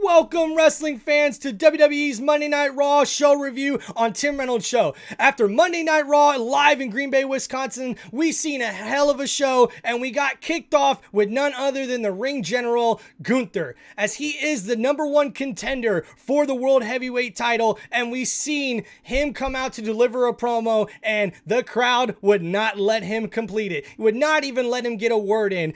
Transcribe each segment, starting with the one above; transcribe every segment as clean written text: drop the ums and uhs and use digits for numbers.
Welcome, wrestling fans, to WWE's Monday Night Raw show review on Tim Reynolds' show. After Monday Night Raw live in Green Bay, Wisconsin, we seen a hell of a show, and we got kicked off with none other than the ring general, Gunther, as he is the #1 contender for the World Heavyweight title, and we seen him come out to deliver a promo, and the crowd would not let him complete it. Would not even let him get a word in.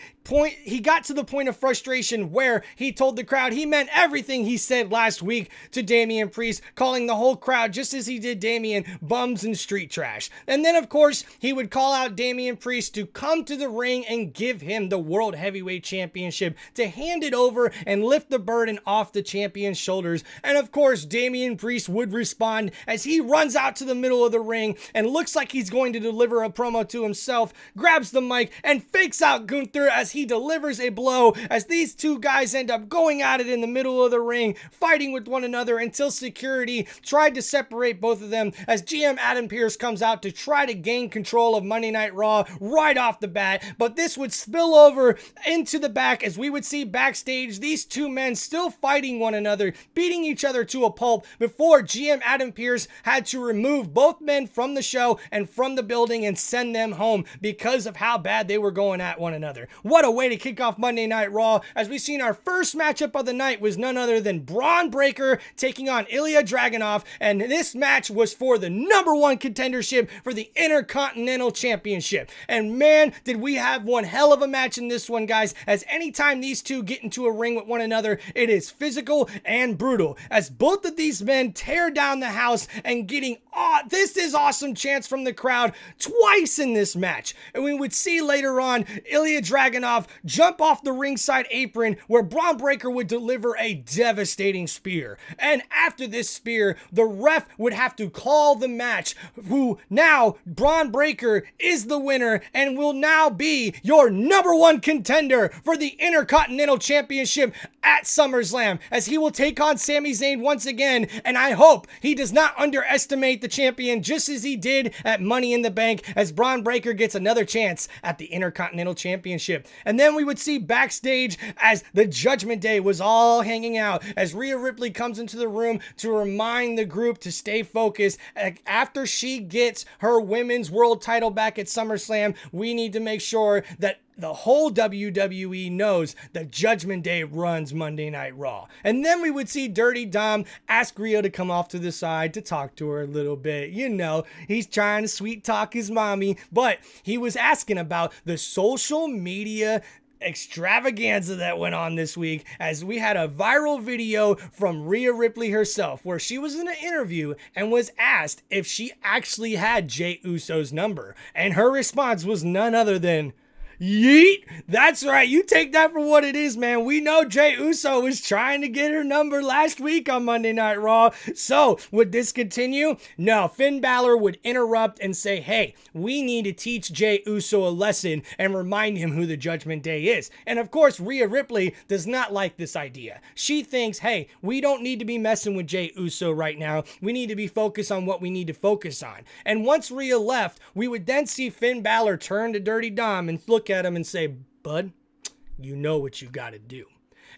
He got to the point of frustration where he told the crowd he meant everything he said last week to Damian Priest, calling the whole crowd, just as he did Damian, bums and street trash. And then, of course, he would call out Damian Priest to come to the ring and give him the World Heavyweight Championship, to hand it over and lift the burden off the champion's shoulders. And of course, Damian Priest would respond as he runs out to the middle of the ring and looks like he's going to deliver a promo to himself, grabs the mic and fakes out Gunther as he delivers a blow, as these two guys end up going at it in the middle of the ring, fighting with one another until security tried to separate both of them, as GM Adam Pearce comes out to try to gain control of Monday Night Raw right off the bat. But this would spill over into the back, as we would see backstage these two men still fighting one another, beating each other to a pulp, before GM Adam Pearce had to remove both men from the show and from the building and send them home because of how bad they were going at one another. What a way to kick off Monday Night Raw, as we seen our first matchup of the night was none other than Braun Breaker taking on Ilya Dragunov, and this match was for the #1 contendership for the Intercontinental Championship. And man, did we have one hell of a match in this one, guys, as anytime these two get into a ring with one another, it is physical and brutal, as both of these men tear down the house and getting this is awesome chants from the crowd twice in this match. And we would see later on Ilya Dragunov jump off the ringside apron, where Braun Breaker would deliver a devastating spear. And after this spear, the ref would have to call the match, who now Braun Breaker is the winner and will now be your #1 contender for the Intercontinental Championship at SummerSlam, as he will take on Sami Zayn once again. And I hope he does not underestimate the champion, just as he did at Money in the Bank, as Braun Breaker gets another chance at the Intercontinental Championship. And then we would see backstage as the Judgment Day was all hanging out, as Rhea Ripley comes into the room to remind the group to stay focused. After she gets her women's world title back at SummerSlam, we need to make sure that the whole WWE knows that Judgment Day runs Monday Night Raw. And then we would see Dirty Dom ask Rhea to come off to the side to talk to her a little bit. You know, he's trying to sweet talk his mommy, but he was asking about the social media extravaganza that went on this week, as we had a viral video from Rhea Ripley herself, where she was in an interview and was asked if she actually had Jey Uso's number. And her response was none other than, yeet. That's right. You take that for what it is, man. We know Jey Uso was trying to get her number last week on Monday Night Raw. So would this continue? No. Finn Balor would interrupt and say, hey, we need to teach Jey Uso a lesson and remind him who the Judgment Day is. And of course, Rhea Ripley does not like this idea. She thinks, hey, we don't need to be messing with Jey Uso right now. We need to be focused on what we need to focus on. And once Rhea left, we would then see Finn Balor turn to Dirty Dom and look at him and say, bud, you know what you got to do.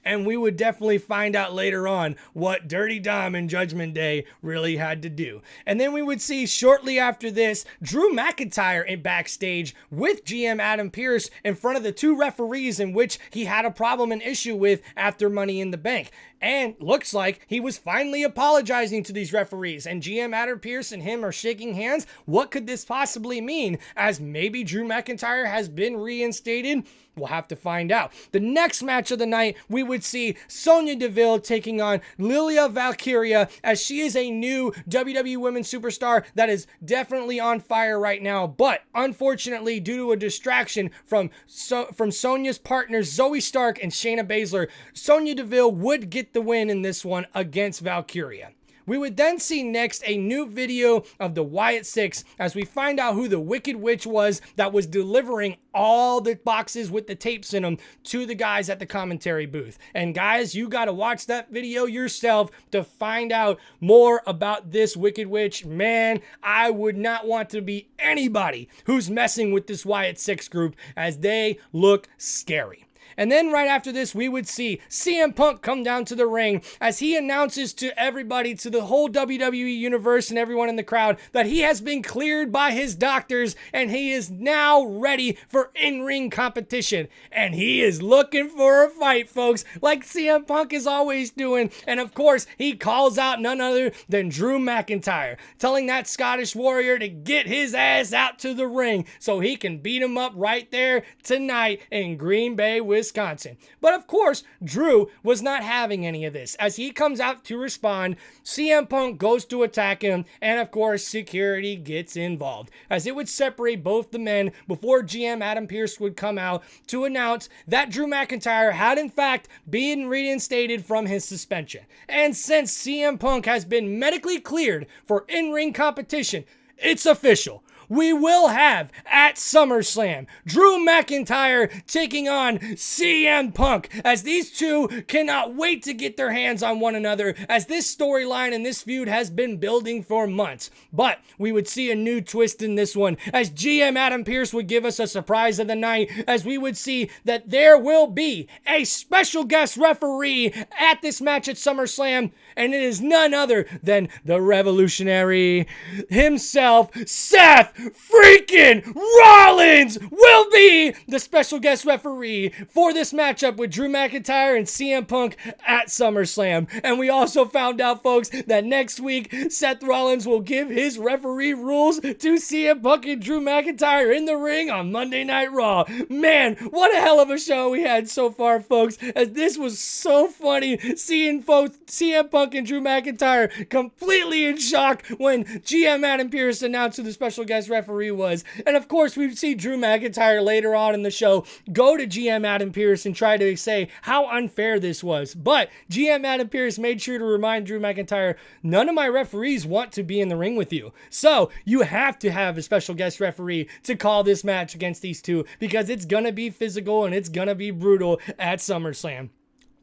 And we would definitely find out later on what Dirty Dom and Judgment Day really had to do. And then we would see shortly after this, Drew McIntyre in backstage with GM Adam Pearce in front of the two referees, in which he had a problem and issue with after Money in the Bank. And looks like he was finally apologizing to these referees, and GM Adam Pearce and him are shaking hands. What could this possibly mean? As maybe Drew McIntyre has been reinstated? We'll have to find out. The next match of the night, we would see Sonya Deville taking on Lilia Valkyria, as she is a new WWE Women's Superstar that is definitely on fire right now. But unfortunately, due to a distraction from Sonya's partners Zoe Stark and Shayna Baszler, Sonya Deville would get the win in this one against Valkyria. We would then see next a new video of the Wyatt Six, as we find out who the Wicked Witch was that was delivering all the boxes with the tapes in them to the guys at the commentary booth. And guys, you got to watch that video yourself to find out more about this Wicked Witch. Man, I would not want to be anybody who's messing with this Wyatt Six group, as they look scary. And then right after this, we would see CM Punk come down to the ring as he announces to everybody, to the whole WWE universe and everyone in the crowd, that he has been cleared by his doctors and he is now ready for in-ring competition. And he is looking for a fight, folks, like CM Punk is always doing. And of course, he calls out none other than Drew McIntyre, telling that Scottish warrior to get his ass out to the ring so he can beat him up right there tonight in Green Bay, Wisconsin. But of course, Drew was not having any of this. As he comes out to respond, CM Punk goes to attack him, and of course, security gets involved, as it would separate both the men before GM Adam Pearce would come out to announce that Drew McIntyre had in fact been reinstated from his suspension. And since CM Punk has been medically cleared for in-ring competition, it's official. We will have at SummerSlam Drew McIntyre taking on CM Punk, as these two cannot wait to get their hands on one another, as this storyline and this feud has been building for months. But we would see a new twist in this one, as GM Adam Pearce would give us a surprise of the night, as we would see that there will be a special guest referee at this match at SummerSlam, and it is none other than the revolutionary himself, Seth freaking Rollins will be the special guest referee for this matchup with Drew McIntyre and CM Punk at SummerSlam. And we also found out, folks, that next week Seth Rollins will give his referee rules to CM Punk and Drew McIntyre in the ring on Monday Night Raw. Man, what a hell of a show we had so far, folks, as this was so funny seeing both CM Punk and Drew McIntyre completely in shock when GM Adam Pearce announced who the special guest referee was. And of course, we see Drew McIntyre later on in the show go to GM Adam Pearce and try to say how unfair this was. But GM Adam Pearce made sure to remind Drew McIntyre, none of my referees want to be in the ring with you. So you have to have a special guest referee to call this match against these two, because it's going to be physical and it's going to be brutal at SummerSlam.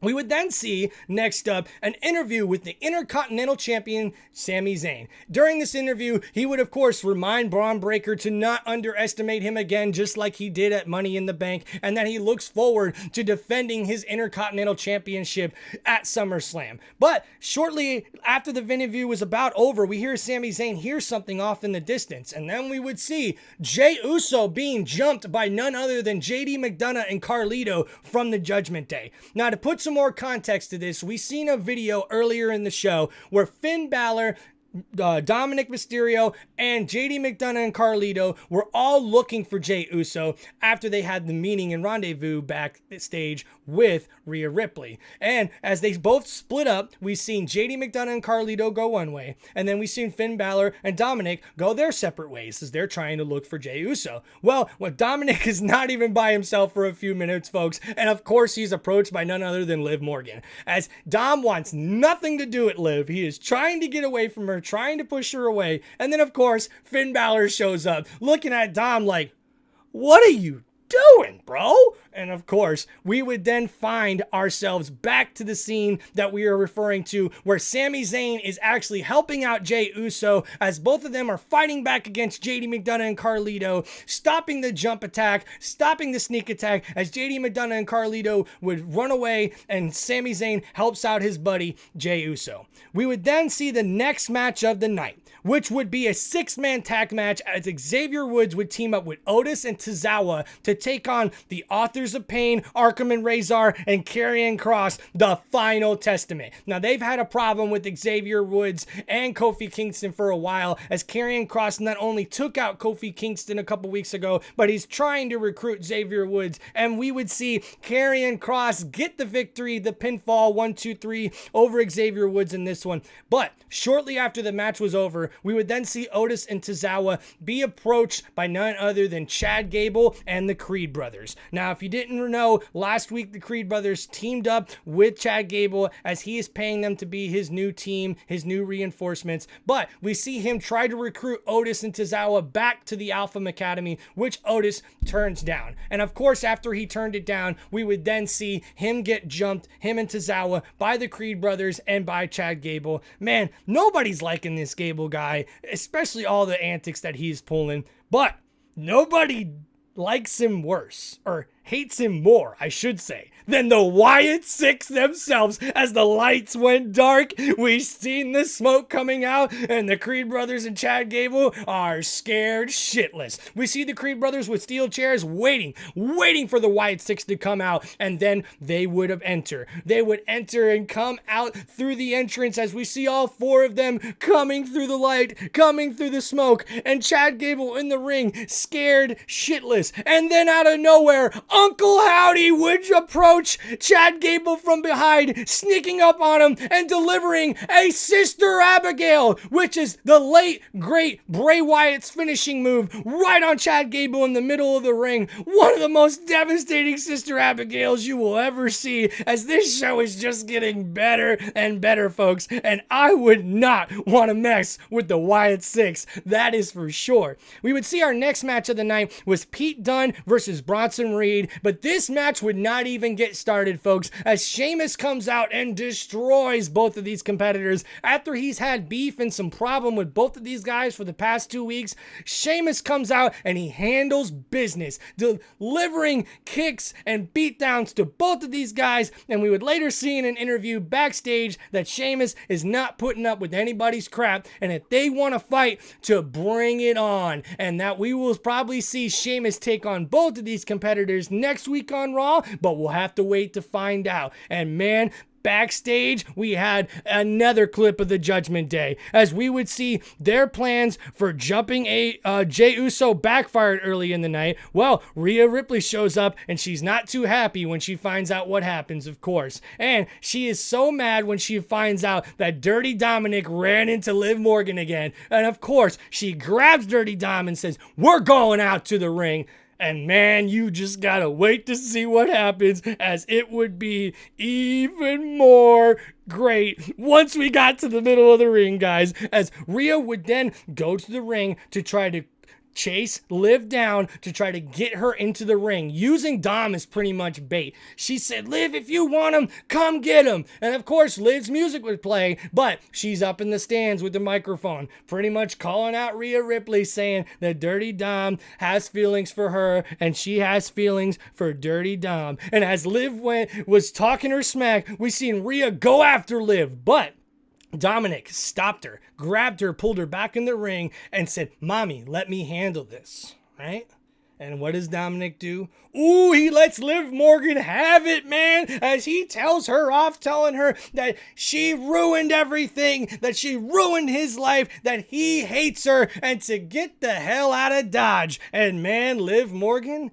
We would then see, next up, an interview with the Intercontinental Champion, Sami Zayn. During this interview, he would, of course, remind Braun Breaker to not underestimate him again, just like he did at Money in the Bank, and that he looks forward to defending his Intercontinental Championship at SummerSlam. But shortly after the interview was about over, we hear Sami Zayn hear something off in the distance, and then we would see Jey Uso being jumped by none other than JD McDonough and Carlito from the Judgment Day. Now, to put some more context to this, we seen a video earlier in the show where Finn Balor, Dominic Mysterio, and JD McDonough and Carlito were all looking for Jey Uso after they had the meeting and rendezvous backstage with Rhea Ripley. And as they both split up, we've seen JD McDonough and Carlito go one way, and then we've seen Finn Balor and Dominic go their separate ways as they're trying to look for Jey Uso. Well, Dominic is not even by himself for a few minutes, folks, and of course he's approached by none other than Liv Morgan, as Dom wants nothing to do with Liv. He is trying to get away from her, trying to push her away, and then of course Finn Balor shows up looking at Dom like, what are you doing, bro? And of course, we would then find ourselves back to the scene that we are referring to, where Sami Zayn is actually helping out Jey Uso, as both of them are fighting back against JD McDonough and Carlito, stopping the jump attack, stopping the sneak attack, as JD McDonough and Carlito would run away, and Sami Zayn helps out his buddy Jey Uso. We would then see the next match of the night, which would be a 6-man tag match, as Xavier Woods would team up with Otis and Tozawa to take on the Authors of Pain, Arkham and Razor, and Karrion Kross, the Final Testament. Now, they've had a problem with Xavier Woods and Kofi Kingston for a while, as Karrion Kross not only took out Kofi Kingston a couple weeks ago, but he's trying to recruit Xavier Woods, and we would see Karrion Kross get the victory, the pinfall 1-2-3 over Xavier Woods in this one. But shortly after the match was over, we would then see Otis and Tozawa be approached by none other than Chad Gable and the Creed brothers. Now, if you didn't know, last week the Creed brothers teamed up with Chad Gable, as he is paying them to be his new team, his new reinforcements. But we see him try to recruit Otis and Tozawa back to the Alpha Academy, which Otis turns down. And of course, after he turned it down, we would then see him get jumped, him and Tozawa, by the Creed brothers and by Chad Gable. Man, nobody's liking this Gable guy, especially all the antics that he's pulling. But nobody likes him worse, or hates him more, I should say, than the Wyatt Six themselves. As the lights went dark, we seen the smoke coming out, and the Creed brothers and Chad Gable are scared shitless. We see the Creed brothers with steel chairs waiting for the Wyatt Six to come out, and then they would enter. They would enter and come out through the entrance as we see all four of them coming through the light, coming through the smoke, and Chad Gable in the ring, scared shitless. And then out of nowhere, Uncle Howdy would approach Chad Gable from behind, sneaking up on him and delivering a Sister Abigail, which is the late, great Bray Wyatt's finishing move, right on Chad Gable in the middle of the ring. One of the most devastating Sister Abigails you will ever see, as this show is just getting better and better, folks, and I would not want to mess with the Wyatt Six, that is for sure. We would see our next match of the night was Pete Dunne versus Bronson Reed, but this match would not even get started, folks, as Sheamus comes out and destroys both of these competitors. After he's had beef and some problem with both of these guys for the past 2 weeks, Sheamus comes out and he handles business, delivering kicks and beatdowns to both of these guys, and we would later see in an interview backstage that Sheamus is not putting up with anybody's crap, and that they want to fight to bring it on, and that we will probably see Sheamus take on both of these competitors next week on Raw, but we'll have to wait to find out. And man, backstage, we had another clip of the Judgment Day, as we would see their plans for jumping Jey Uso backfired early in the night. Well, Rhea Ripley shows up, and she's not too happy when she finds out what happens, of course. And she is so mad when she finds out that Dirty Dominic ran into Liv Morgan again. And of course, she grabs Dirty Dom and says, "We're going out to the ring." And man, you just gotta wait to see what happens, as it would be even more great once we got to the middle of the ring, guys. As Rhea would then go to the ring to try to chase Liv down to try to get her into the ring, using Dom as pretty much bait. She said, "Liv, if you want him, come get him." And of course, Liv's music would play, but she's up in the stands with the microphone, pretty much calling out Rhea Ripley, saying that Dirty Dom has feelings for her, and she has feelings for Dirty Dom. And as Liv was talking her smack, we seen Rhea go after Liv, but Dominic stopped her, grabbed her, pulled her back in the ring, and said, "Mommy, let me handle this," right? And what does Dominic do? Ooh, he lets Liv Morgan have it, man, as he tells her off, telling her that she ruined everything, that she ruined his life, that he hates her, and to get the hell out of Dodge. And man, Liv Morgan,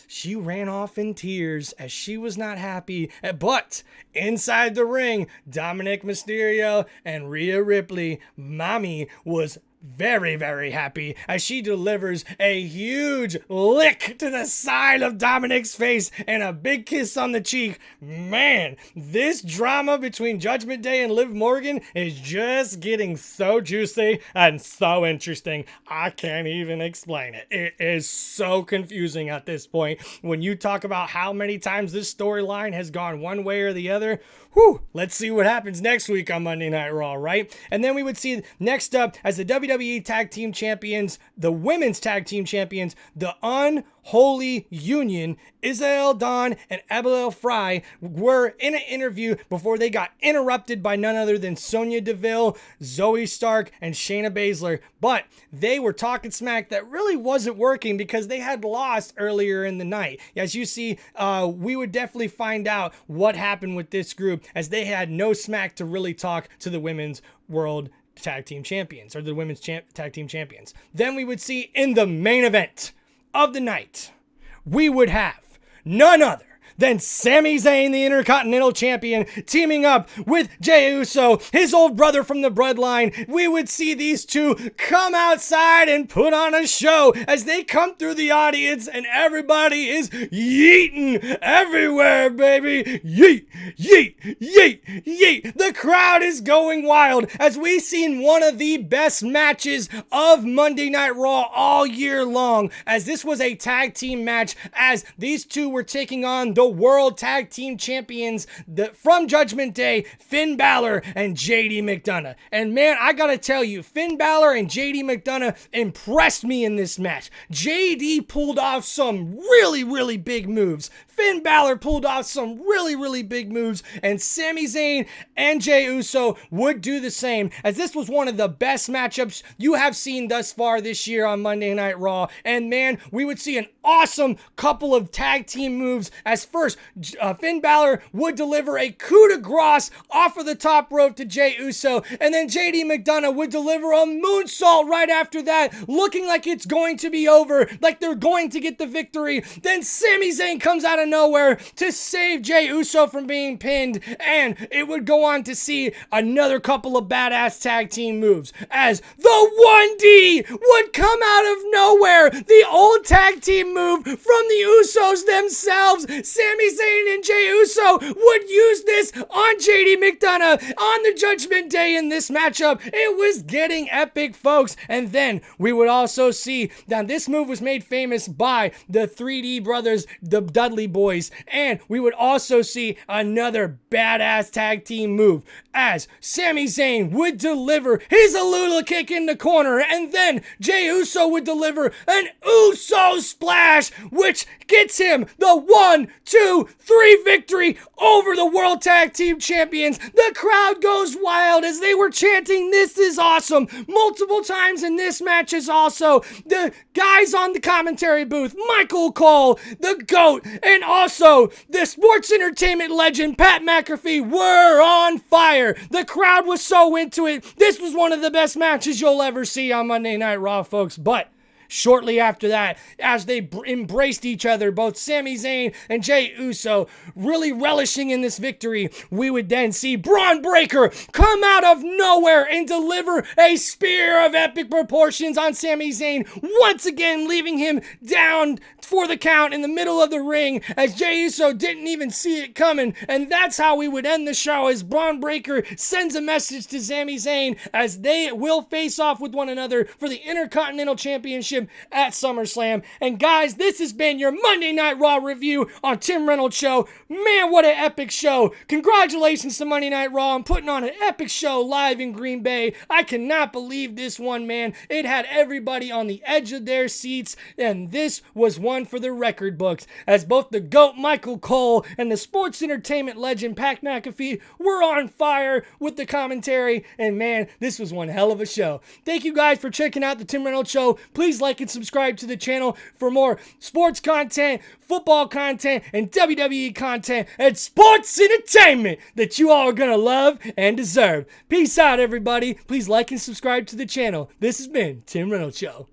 she ran off in tears as she was not happy. But inside the ring, Dominic Mysterio and Rhea Ripley, Mommy, was very, very happy as she delivers a huge lick to the side of Dominic's face and a big kiss on the cheek. Man, this drama between Judgment Day and Liv Morgan is just getting so juicy and so interesting. I can't even explain it. It is so confusing at this point. When you talk about how many times this storyline has gone one way or the other, whew, let's see what happens next week on Monday Night Raw, right? And then we would see next up as the WWE Tag Team Champions, the Women's Tag Team Champions, the Unholy Union, Isabel Dawn and Abigail Fry, were in an interview before they got interrupted by none other than Sonya Deville, Zoe Stark, and Shayna Baszler. But they were talking smack that really wasn't working because they had lost earlier in the night. As you see, we would definitely find out what happened with this group, as they had no smack to really talk to the Women's World Tag Team Champions, or the Women's Tag Team Champions. Then we would see in the main event of the night, we would have none other than Sami Zayn, the Intercontinental Champion, teaming up with Jey Uso, his old brother from the bloodline. We would see these two come outside and put on a show as they come through the audience, and everybody is yeeting everywhere, baby. Yeet, yeet, yeet, yeet. The crowd is going wild as we've seen one of the best matches of Monday Night Raw all year long, as this was a tag team match, as these two were taking on the World Tag Team Champions from Judgment Day, Finn Balor and JD McDonough. And man, I gotta tell you, Finn Balor and JD McDonough impressed me in this match. JD pulled off some really, really big moves. Finn Balor pulled off some really, really big moves, and Sami Zayn and Jey Uso would do the same, as this was one of the best matchups you have seen thus far this year on Monday Night Raw. And man, we would see an awesome couple of tag team moves, as first, Finn Balor would deliver a coup de grace off of the top rope to Jey Uso, and then JD McDonough would deliver a moonsault right after that, looking like it's going to be over, like they're going to get the victory. Then Sami Zayn comes out of nowhere to save Jey Uso from being pinned, and it would go on to see another couple of badass tag team moves, as the 1D would come out of nowhere, the old tag team move from the Usos themselves. Sami Zayn and Jey Uso would use this on JD McDonough on the Judgment Day in this matchup. It was getting epic, folks. And then we would also see that this move was made famous by the 3D brothers, the Dudley Boys, and we would also see another badass tag team move, as Sami Zayn would deliver his Alula kick in the corner, and then Jey Uso would deliver an Uso splash, which gets him the 1, 2, 3 victory over the World Tag Team Champions. The crowd goes wild as they were chanting, "This is awesome," multiple times in this match. Is also the guys on the commentary booth, Michael Cole, the GOAT, and also the sports entertainment legend Pat McAfee were on fire. The crowd was so into it. This was one of the best matches you'll ever see on Monday Night Raw, folks. But shortly after that, as they embraced each other, both Sami Zayn and Jey Uso really relishing in this victory, we would then see Braun Breaker come out of nowhere and deliver a spear of epic proportions on Sami Zayn, once again leaving him down for the count in the middle of the ring, as Jey Uso didn't even see it coming. And that's how we would end the show, as Braun Breaker sends a message to Sami Zayn, as they will face off with one another for the Intercontinental Championship at SummerSlam. And guys, this has been your Monday Night Raw review on Tim Reynolds Show. Man, what an epic show. Congratulations to Monday Night Raw on putting on an epic show live in Green Bay. I cannot believe this one, man. It had everybody on the edge of their seats, and this was one for the record books, as both the GOAT Michael Cole and the sports entertainment legend Pat McAfee were on fire with the commentary. And man, this was one hell of a show. Thank you guys for checking out the Tim Reynolds Show. Please like and subscribe to the channel for more sports content, football content, and WWE content and sports entertainment that you all are gonna love and deserve. Peace out, everybody. Please like and subscribe to the channel. This has been Tim Reynolds Show.